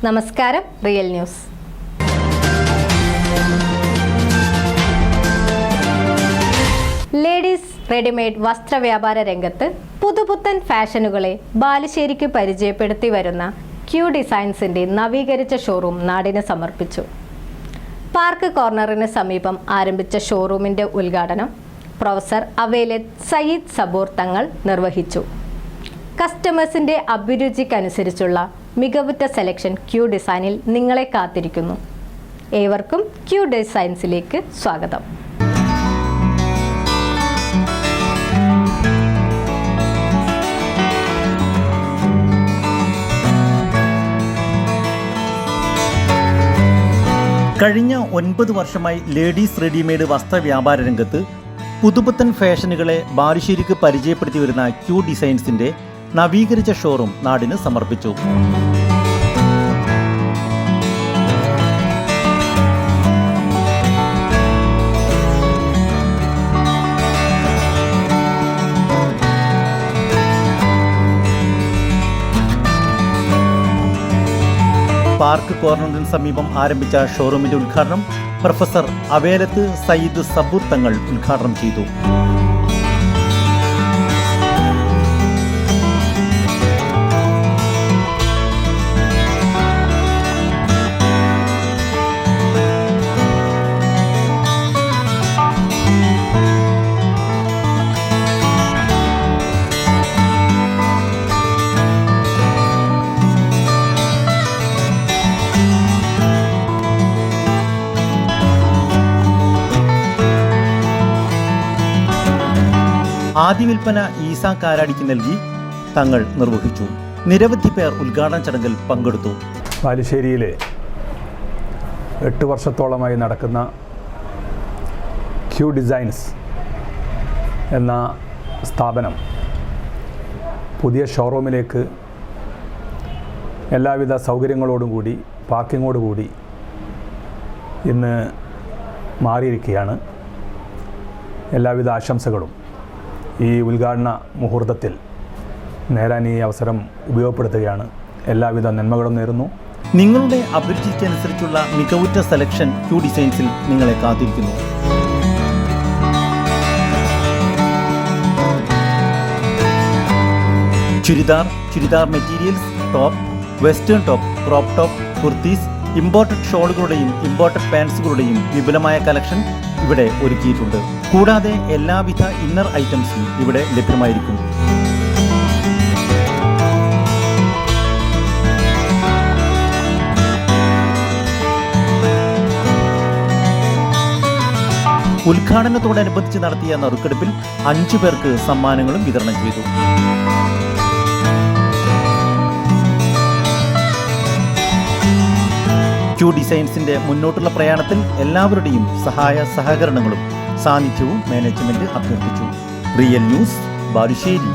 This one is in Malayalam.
നമസ്കാരം, റിയൽ ന്യൂസ്. ലേഡീസ് റെഡിമെയ്ഡ് വസ്ത്രവ്യാപാര രംഗത്ത് പുതുപുത്തൻ ഫാഷനുകളെ ബാലുശ്ശേരിക്ക് പരിചയപ്പെടുത്തി വരുന്ന ക്യൂ ഡിസൈൻസിന്റെ നവീകരിച്ച ഷോറൂം നാടിന് സമർപ്പിച്ചു. പാർക്ക് കോർണറിന് സമീപം ആരംഭിച്ച ഷോറൂമിന്റെ ഉദ്ഘാടനം പ്രൊഫസർ അവേലത്ത് സയ്യിദ് സബൂർ തങ്ങൾ നിർവഹിച്ചു. കസ്റ്റമേഴ്സിന്റെ അഭിരുചിക്കനുസരിച്ചുള്ള മികവുറ്റ സെലക്ഷൻ ക്യൂ ഡിസൈനിൽ നിങ്ങളെ കാത്തിരിക്കുന്നു. ഏവർക്കും ക്യൂ ഡിസൈൻസിലേക്ക് സ്വാഗതം. കഴിഞ്ഞ 9 വർഷമായി ലേഡീസ് റെഡിമെയ്ഡ് വസ്ത്രവ്യാപാര രംഗത്ത് പുതുപുത്തൻ ഫാഷനുകളെ ബാലുശ്ശേരിക്ക് പരിചയപ്പെടുത്തി വരുന്ന ക്യൂ ഡിസൈൻസിന്റെ നവീകരിച്ച ഷോറൂം നാടിന് സമർപ്പിച്ചു. പാർക്ക് കോർണറിന് സമീപം ആരംഭിച്ച ഷോറൂമിന്റെ ഉദ്ഘാടനം പ്രൊഫസർ അവേലത്ത് സയ്യിദ് സബൂർ തങ്ങൾ ഉദ്ഘാടനം ചെയ്തു. ആദ്യ വിൽപ്പന ഈസ കാരാടിക്ക് നൽകി തങ്ങൾ നിർവഹിച്ചു. നിരവധി പേർ ഉദ്ഘാടന ചടങ്ങിൽ പങ്കെടുത്തു. ബാലുശ്ശേരിയിലെ 8 വർഷത്തോളമായി നടക്കുന്ന ക്യൂ ഡിസൈൻസ് എന്ന സ്ഥാപനം പുതിയ ഷോറൂമിലേക്ക് എല്ലാവിധ സൗകര്യങ്ങളോടും കൂടി പാർക്കിങ്ങോടുകൂടി ഇന്ന് മാറിയിരിക്കുകയാണ്. എല്ലാവിധ ആശംസകളും ഈ ഉദ്ഘാടന മുഹൂർത്തത്തിൽ നേരാൻ ഈ അവസരം ഉപയോഗപ്പെടുത്തുകയാണ്. എല്ലാവിധ നന്മകളും നേരുന്നു. നിങ്ങളുടെ അഭിരുചിക്കനുസരിച്ചുള്ള മികവുറ്റ സെലക്ഷൻ ക്യൂ ഡിസൈൻസിൽ നിങ്ങളെ കാത്തിരിക്കുന്നു. Churidar materials, top, western top, crop top, kurtis, imported ഷോളുകളുടെയും ഇമ്പോർട്ടഡ് പാൻസുകളുടെയും വിപുലമായ കളക്ഷൻ ഇവിടെ ഒരുക്കിയിട്ടുണ്ട്. കൂടാതെ എല്ലാവിധ ഇന്നർ ഐറ്റംസും ഇവിടെ ലഭ്യമായിരിക്കും. ഉദ്ഘാടനത്തോടനുബന്ധിച്ച് നടത്തിയ നറുക്കെടുപ്പിൽ 5 പേർക്ക് സമ്മാനങ്ങളും വിതരണം ചെയ്തു. ക്യൂ ഡിസൈൻസിന്റെ മുന്നോട്ടുള്ള പ്രയാണത്തിൽ എല്ലാവരുടെയും സഹകരണങ്ങളും സാന്നിധ്യവും മാനേജ്മെന്റ് അഭ്യർത്ഥിച്ചു. Real news, Balussery.